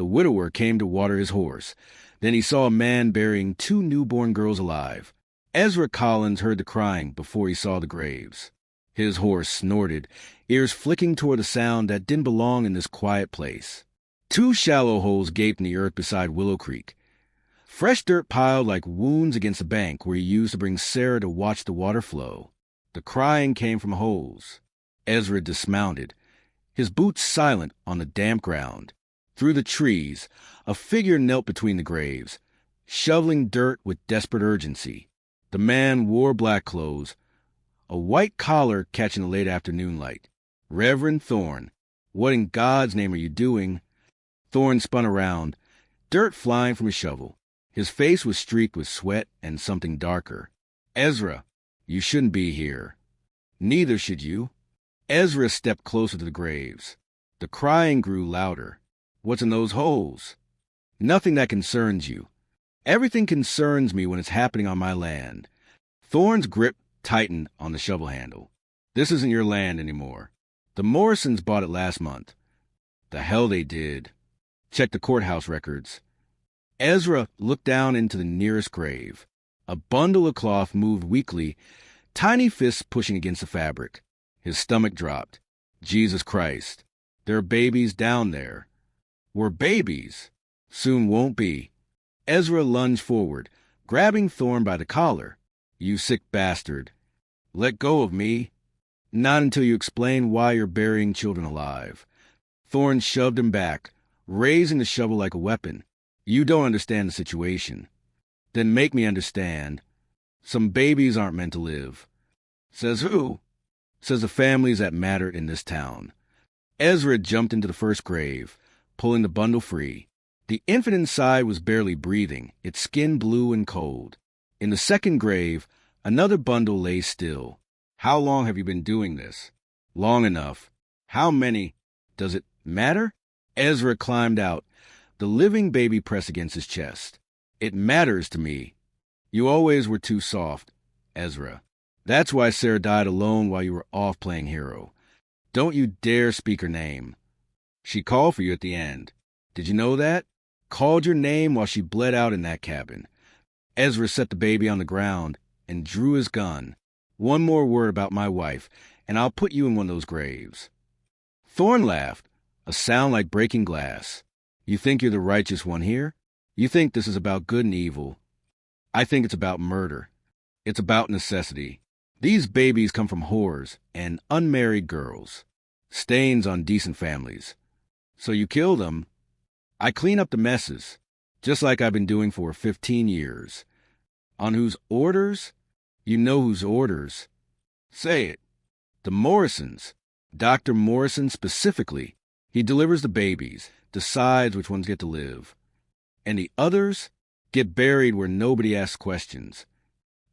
The widower came to water his horse. Then he saw a man burying 2 newborn girls alive. Ezra Collins heard the crying before he saw the graves. His horse snorted, ears flicking toward a sound that didn't belong in this quiet place. 2 shallow holes gaped in the earth beside Willow Creek. Fresh dirt piled like wounds against the bank where he used to bring Sarah to watch the water flow. The crying came from holes. Ezra dismounted, his boots silent on the damp ground. Through the trees, a figure knelt between the graves, shoveling dirt with desperate urgency. The man wore black clothes, a white collar catching the late afternoon light. Reverend Thorne, what in God's name are you doing? Thorne spun around, dirt flying from his shovel. His face was streaked with sweat and something darker. Ezra, you shouldn't be here. Neither should you. Ezra stepped closer to the graves. The crying grew louder. What's in those holes? Nothing that concerns you. Everything concerns me when it's happening on my land. Thorne's grip tightened on the shovel handle. This isn't your land anymore. The Morrisons bought it last month. The hell they did. Check the courthouse records. Ezra looked down into the nearest grave. A bundle of cloth moved weakly, tiny fists pushing against the fabric. His stomach dropped. Jesus Christ. There are babies down there. We're babies. Soon won't be. Ezra lunged forward, grabbing Thorne by the collar. You sick bastard. Let go of me. Not until you explain why you're burying children alive. Thorne shoved him back, raising the shovel like a weapon. You don't understand the situation. Then make me understand. Some babies aren't meant to live. Says who? Says the families that mattered in this town. Ezra jumped into the first grave, pulling the bundle free. The infant inside was barely breathing, its skin blue and cold. In the second grave, another bundle lay still. How long have you been doing this? Long enough. How many? Does it matter? Ezra climbed out, the living baby pressed against his chest. It matters to me. You always were too soft, Ezra. That's why Sarah died alone while you were off playing hero. Don't you dare speak her name. She called for you at the end. Did you know that? Called your name while she bled out in that cabin. Ezra set the baby on the ground and drew his gun. One more word about my wife, and I'll put you in one of those graves. Thorne laughed, a sound like breaking glass. You think you're the righteous one here? You think this is about good and evil. I think it's about murder. It's about necessity. These babies come from whores and unmarried girls. Stains on decent families. So you kill them. I clean up the messes, just like I've been doing for 15 years. On whose orders? You know whose orders. Say it. The Morrisons. Dr. Morrison specifically. He delivers the babies, decides which ones get to live. And the others get buried where nobody asks questions.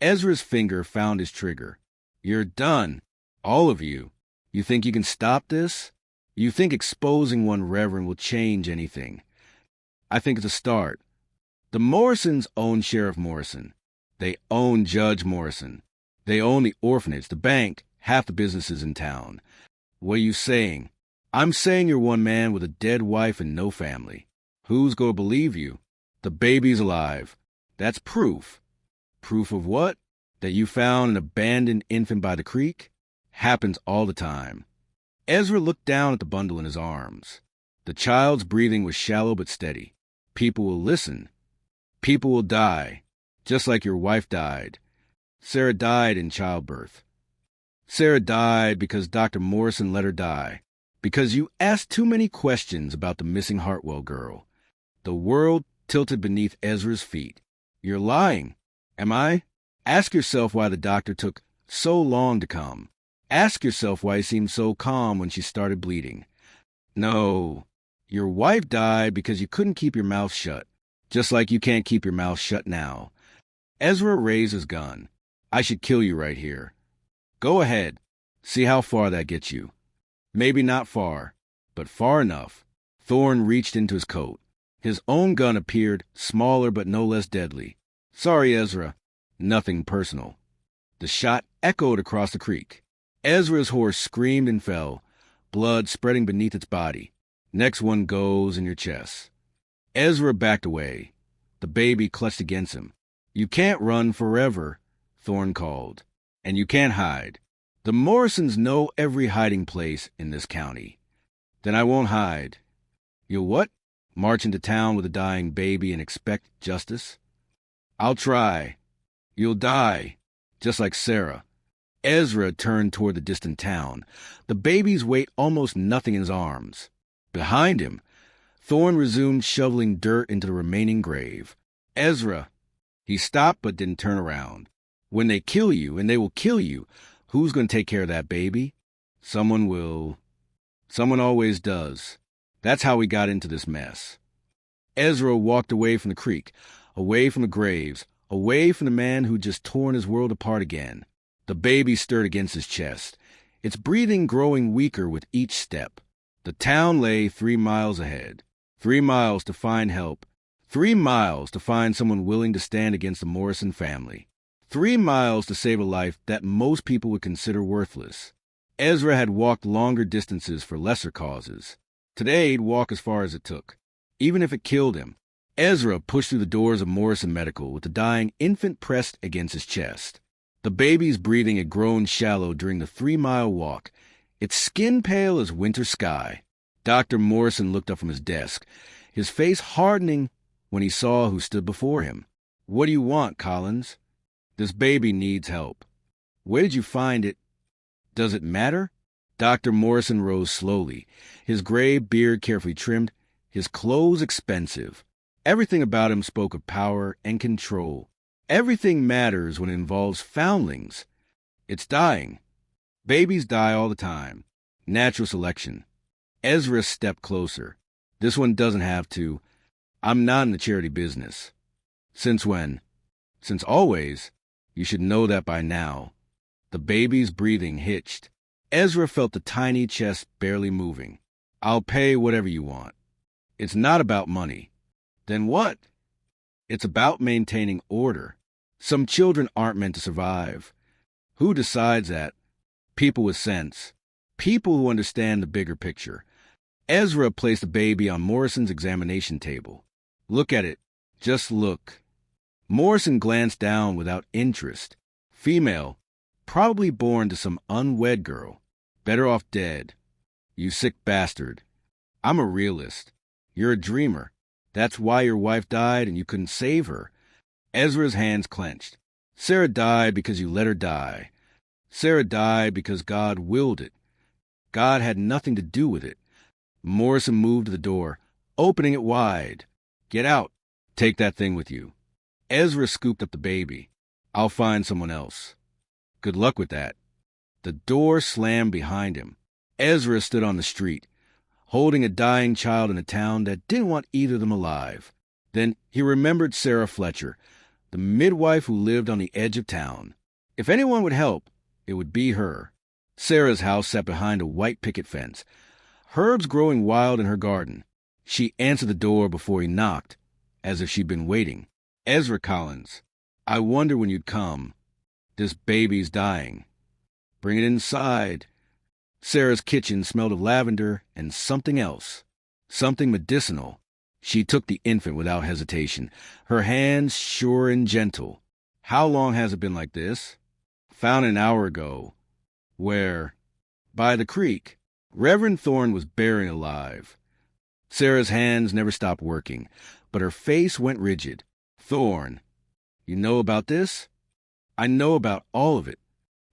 Ezra's finger found his trigger. You're done. All of you. You think you can stop this? You think exposing one reverend will change anything? I think it's a start. The Morrisons own Sheriff Morrison. They own Judge Morrison. They own the orphanage, the bank, half the businesses in town. What are you saying? I'm saying you're one man with a dead wife and no family. Who's going to believe you? The baby's alive. That's proof. Proof of what? That you found an abandoned infant by the creek? Happens all the time. Ezra looked down at the bundle in his arms. The child's breathing was shallow but steady. People will listen. People will die, just like your wife died. Sarah died in childbirth. Sarah died because Dr. Morrison let her die. Because you asked too many questions about the missing Hartwell girl. The world tilted beneath Ezra's feet. You're lying. Am I? Ask yourself why the doctor took so long to come. Ask yourself why he seemed so calm when she started bleeding. No, your wife died because you couldn't keep your mouth shut, just like you can't keep your mouth shut now. Ezra raised his gun. I should kill you right here. Go ahead. See how far that gets you. Maybe not far, but far enough. Thorne reached into his coat. His own gun appeared, smaller but no less deadly. Sorry, Ezra. Nothing personal. The shot echoed across the creek. Ezra's horse screamed and fell, blood spreading beneath its body. Next one goes in your chest. Ezra backed away. The baby clutched against him. You can't run forever, Thorne called. And you can't hide. The Morrisons know every hiding place in this county. Then I won't hide. You'll what? March into town with a dying baby and expect justice? I'll try. You'll die, just like Sarah. Ezra turned toward the distant town. The baby's weight almost nothing in his arms. Behind him, Thorne resumed shoveling dirt into the remaining grave. Ezra. He stopped but didn't turn around. When they kill you, and they will kill you, who's going to take care of that baby? Someone will. Someone always does. That's how we got into this mess. Ezra walked away from the creek, away from the graves, away from the man who'd just torn his world apart again. The baby stirred against his chest, its breathing growing weaker with each step. The town lay 3 miles ahead. 3 miles to find help. 3 miles to find someone willing to stand against the Morrison family. 3 miles to save a life that most people would consider worthless. Ezra had walked longer distances for lesser causes. Today he'd walk as far as it took, even if it killed him. Ezra pushed through the doors of Morrison Medical with the dying infant pressed against his chest. The baby's breathing had grown shallow during the 3-mile walk, its skin pale as winter sky. Dr. Morrison looked up from his desk, his face hardening when he saw who stood before him. What do you want, Collins? This baby needs help. Where did you find it? Does it matter? Dr. Morrison rose slowly, his gray beard carefully trimmed, his clothes expensive. Everything about him spoke of power and control. Everything matters when it involves foundlings. It's dying. Babies die all the time. Natural selection. Ezra stepped closer. This one doesn't have to. I'm not in the charity business. Since when? Since always. You should know that by now. The baby's breathing hitched. Ezra felt the tiny chest barely moving. I'll pay whatever you want. It's not about money. Then what? It's about maintaining order. Some children aren't meant to survive. Who decides that? People with sense. People who understand the bigger picture. Ezra placed the baby on Morrison's examination table. Look at it. Just look. Morrison glanced down without interest. Female. Probably born to some unwed girl. Better off dead. You sick bastard. I'm a realist. You're a dreamer. That's why your wife died and you couldn't save her. Ezra's hands clenched. Sarah died because you let her die. Sarah died because God willed it. God had nothing to do with it. Morrison moved to the door, opening it wide. Get out. Take that thing with you. Ezra scooped up the baby. I'll find someone else. Good luck with that. The door slammed behind him. Ezra stood on the street, holding a dying child in a town that didn't want either of them alive. Then he remembered Sarah Fletcher, the midwife who lived on the edge of town. If anyone would help, it would be her. Sarah's house sat behind a white picket fence, herbs growing wild in her garden. She answered the door before he knocked, as if she'd been waiting. Ezra Collins, I wonder when you'd come. This baby's dying. Bring it inside. Sarah's kitchen smelled of lavender and something else, something medicinal. She took the infant without hesitation, her hands sure and gentle. How long has it been like this? Found an hour ago. Where? By the creek. Reverend Thorne was buried alive. Sarah's hands never stopped working, but her face went rigid. Thorne, you know about this? I know about all of it.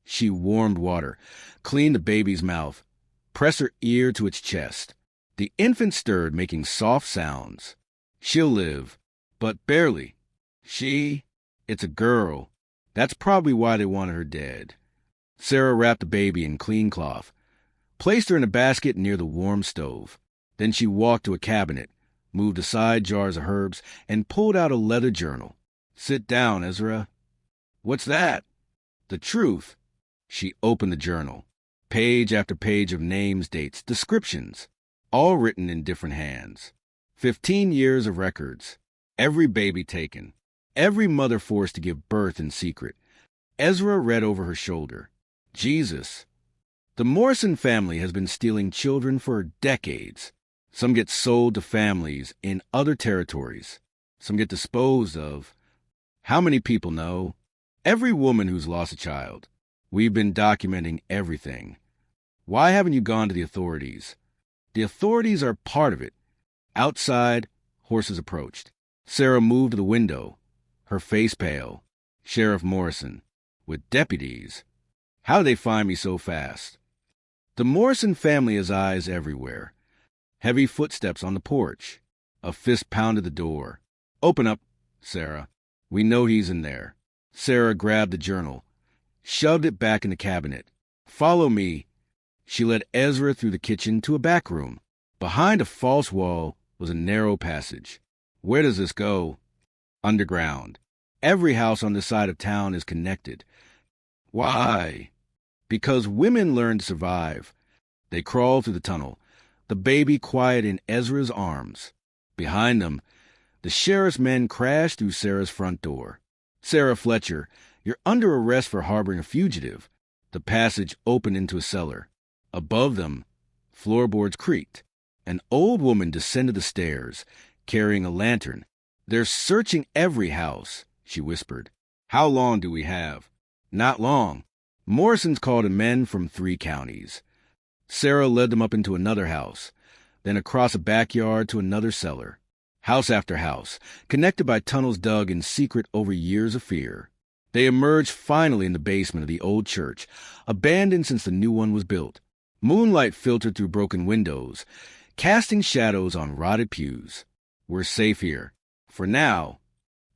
She warmed water, cleaned the baby's mouth, pressed her ear to its chest. The infant stirred, making soft sounds. She'll live, but barely. It's a girl. That's probably why they wanted her dead. Sarah wrapped the baby in clean cloth, placed her in a basket near the warm stove. Then she walked to a cabinet, moved aside jars of herbs, and pulled out a leather journal. Sit down, Ezra. What's that? The truth. She opened the journal. Page after page of names, dates, descriptions, all written in different hands. 15 years of records. Every baby taken. Every mother forced to give birth in secret. Ezra read over her shoulder. Jesus. The Morrison family has been stealing children for decades. Some get sold to families in other territories. Some get disposed of. How many people know? Every woman who's lost a child. We've been documenting everything. Why haven't you gone to the authorities? The authorities are part of it. Outside, horses approached. Sarah moved to the window, her face pale. Sheriff Morrison. With deputies. How did they find me so fast? The Morrison family has eyes everywhere. Heavy footsteps on the porch. A fist pounded the door. Open up, Sarah. We know he's in there. Sarah grabbed the journal, shoved it back in the cabinet. Follow me. She led Ezra through the kitchen to a back room. Behind a false wall was a narrow passage. Where does this go? Underground. Every house on this side of town is connected. Why? Because women learn to survive. They crawl through the tunnel, the baby quiet in Ezra's arms. Behind them, the sheriff's men crash through Sarah's front door. Sarah Fletcher, you're under arrest for harboring a fugitive. The passage opened into a cellar. Above them, floorboards creaked. An old woman descended the stairs, carrying a lantern. They're searching every house, she whispered. How long do we have? Not long. Morrison's called in men from 3 counties. Sarah led them up into another house, then across a backyard to another cellar. House after house, connected by tunnels dug in secret over years of fear. They emerged finally in the basement of the old church, abandoned since the new one was built. Moonlight filtered through broken windows, casting shadows on rotted pews. We're safe here. For now.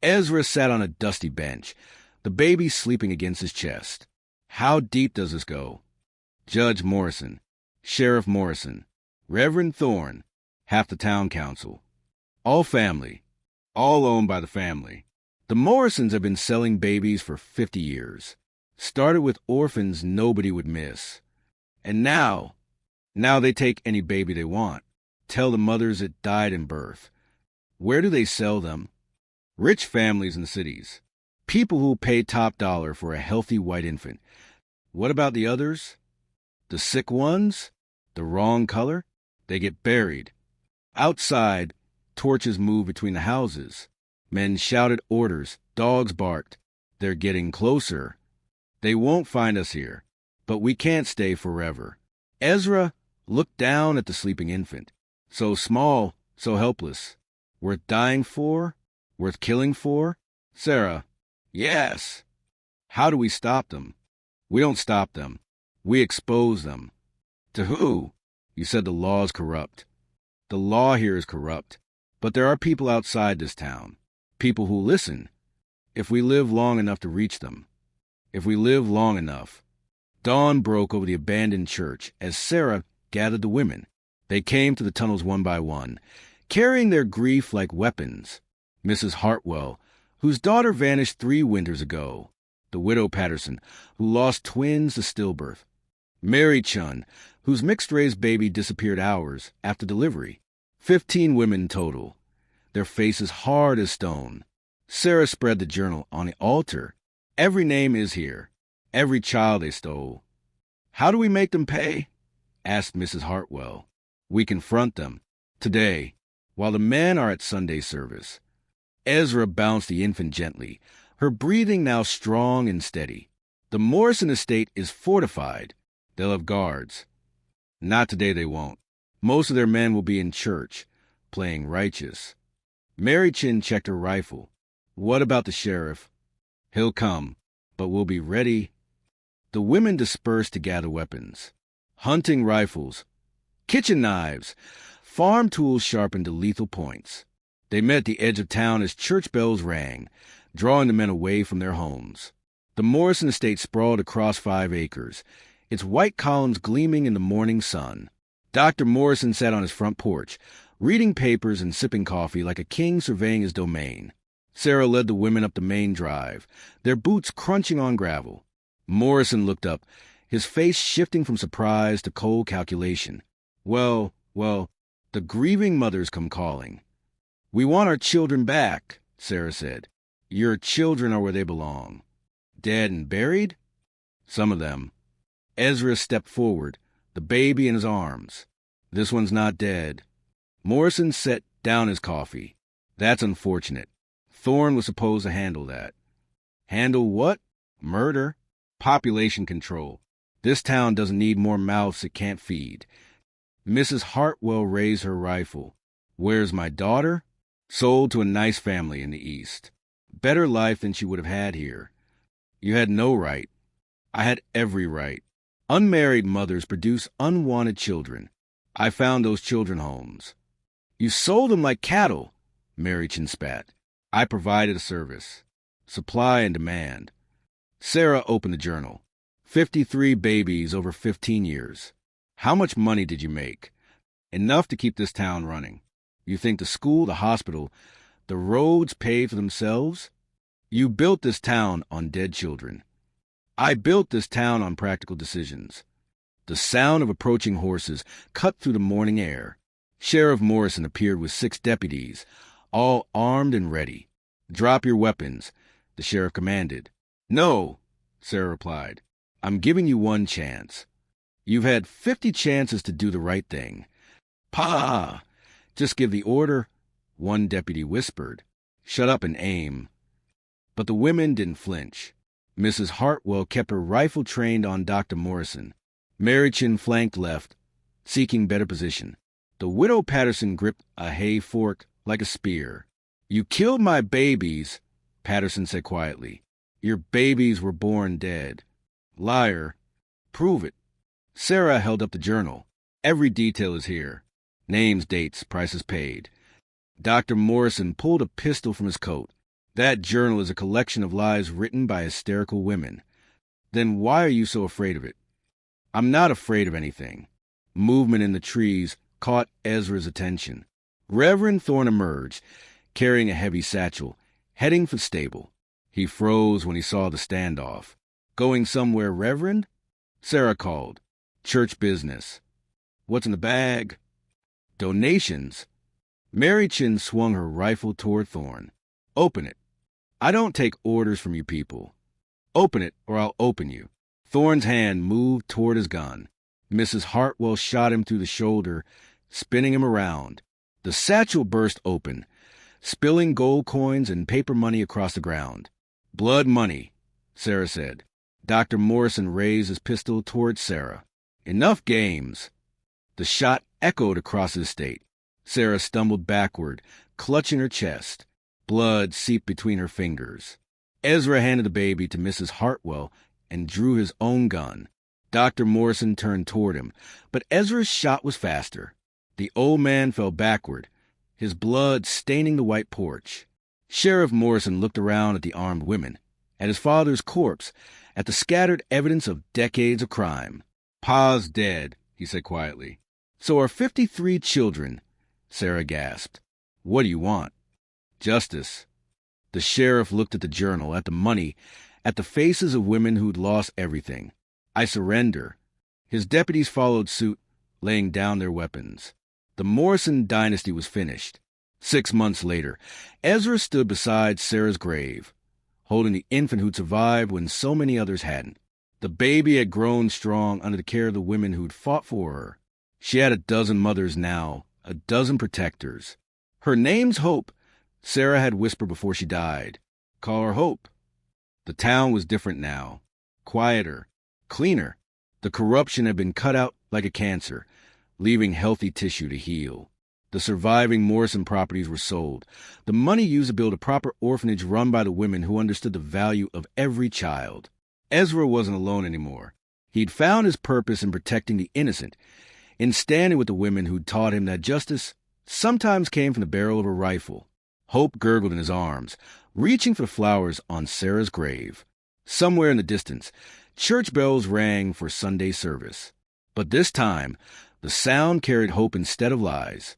Ezra sat on a dusty bench, the baby sleeping against his chest. How deep does this go? Judge Morrison, Sheriff Morrison, Reverend Thorne, half the town council. All family, all owned by the family. The Morrisons have been selling babies for 50 years. Started with orphans nobody would miss. And now they take any baby they want. Tell the mothers it died in birth. Where do they sell them? Rich families in cities. People who pay top dollar for a healthy white infant. What about the others? The sick ones? The wrong color? They get buried. Outside, torches moved between the houses. Men shouted orders. Dogs barked. They're getting closer. They won't find us here, but we can't stay forever. Ezra looked down at the sleeping infant. So small, so helpless. Worth dying for? Worth killing for? Sarah, yes. How do we stop them? We don't stop them. We expose them. To who? You said the law is corrupt. The law here is corrupt. But there are people outside this town. People who listen. If we live long enough to reach them. If we live long enough. Dawn broke over the abandoned church as Sarah gathered the women. They came to the tunnels one by one, carrying their grief like weapons. Mrs. Hartwell, whose daughter vanished 3 winters ago. The widow Patterson, who lost twins to stillbirth. Mary Chun, whose mixed-race baby disappeared hours after delivery. 15 women total, their faces hard as stone. Sarah spread the journal on the altar. Every name is here, every child they stole. How do we make them pay? Asked Mrs. Hartwell. We confront them, today, while the men are at Sunday service. Ezra bounced the infant gently, her breathing now strong and steady. The Morrison estate is fortified. They'll have guards. Not today they won't. Most of their men will be in church, playing righteous. Mary Chin checked her rifle. What about the sheriff? He'll come, but we'll be ready. The women dispersed to gather weapons. Hunting rifles, kitchen knives, farm tools sharpened to lethal points. They met at the edge of town as church bells rang, drawing the men away from their homes. The Morrison estate sprawled across 5 acres, its white columns gleaming in the morning sun. Dr. Morrison sat on his front porch, reading papers and sipping coffee like a king surveying his domain. Sarah led the women up the main drive, their boots crunching on gravel. Morrison looked up, his face shifting from surprise to cold calculation. Well, the grieving mothers come calling. We want our children back, Sarah said. Your children are where they belong. Dead and buried? Some of them. Ezra stepped forward, the baby in his arms. This one's not dead. Morrison set down his coffee. That's unfortunate. Thorne was supposed to handle that. Handle what? Murder. Population control. This town doesn't need more mouths it can't feed. Mrs. Hartwell raised her rifle. Where's my daughter? Sold to a nice family in the East. Better life than she would have had here. You had no right. I had every right. Unmarried mothers produce unwanted children. I found those children homes. You sold them like cattle, Marichin spat. I provided a service. Supply and demand. Sarah opened the journal. 53 babies over 15 years. How much money did you make? Enough to keep this town running. You think the school, the hospital, the roads paid for themselves? You built this town on dead children. I built this town on practical decisions. The sound of approaching horses cut through the morning air. Sheriff Morrison appeared with 6 deputies, all armed and ready. Drop your weapons, the sheriff commanded. No, Sarah replied. I'm giving you one chance. You've had 50 chances to do the right thing. Pa! Just give the order, one deputy whispered. Shut up and aim. But the women didn't flinch. Mrs. Hartwell kept her rifle trained on Dr. Morrison. Marichin flanked left, seeking better position. The widow Patterson gripped a hay fork like a spear. You killed my babies, Patterson said quietly. Your babies were born dead. Liar. Prove it. Sarah held up the journal. Every detail is here. Names, dates, prices paid. Dr. Morrison pulled a pistol from his coat. That journal is a collection of lies written by hysterical women. Then why are you so afraid of it? I'm not afraid of anything. Movement in the trees caught Ezra's attention. Reverend Thorne emerged, carrying a heavy satchel, heading for the stable. He froze when he saw the standoff. Going somewhere, Reverend? Sarah called. Church business. What's in the bag? Donations. Marichin swung her rifle toward Thorne. Open it. I don't take orders from you people. Open it, or I'll open you. Thorne's hand moved toward his gun. Mrs. Hartwell shot him through the shoulder, spinning him around. The satchel burst open, spilling gold coins and paper money across the ground. Blood money, Sarah said. Dr. Morrison raised his pistol toward Sarah. Enough games. The shot echoed across the estate. Sarah stumbled backward, clutching her chest. Blood seeped between her fingers. Ezra handed the baby to Mrs. Hartwell and drew his own gun. Dr. Morrison turned toward him, but Ezra's shot was faster. The old man fell backward, his blood staining the white porch. Sheriff Morrison looked around at the armed women, at his father's corpse, at the scattered evidence of decades of crime. Pa's dead, he said quietly. So are 53 children, Sarah gasped. What do you want? Justice. The sheriff looked at the journal, at the money, at the faces of women who'd lost everything. I surrender. His deputies followed suit, laying down their weapons. The Morrison dynasty was finished. 6 months later, Ezra stood beside Sarah's grave, holding the infant who'd survived when so many others hadn't. The baby had grown strong under the care of the women who'd fought for her. She had a dozen mothers now, a dozen protectors. Her name's Hope, Sarah had whispered before she died. Call her Hope. The town was different now. Quieter. Cleaner. The corruption had been cut out like a cancer, leaving healthy tissue to heal. The surviving Morrison properties were sold. The money used to build a proper orphanage run by the women who understood the value of every child. Ezra wasn't alone anymore. He'd found his purpose in protecting the innocent, in standing with the women who'd taught him that justice sometimes came from the barrel of a rifle. Hope gurgled in his arms, reaching for the flowers on Sarah's grave. Somewhere in the distance, church bells rang for Sunday service. But this time, the sound carried hope instead of lies.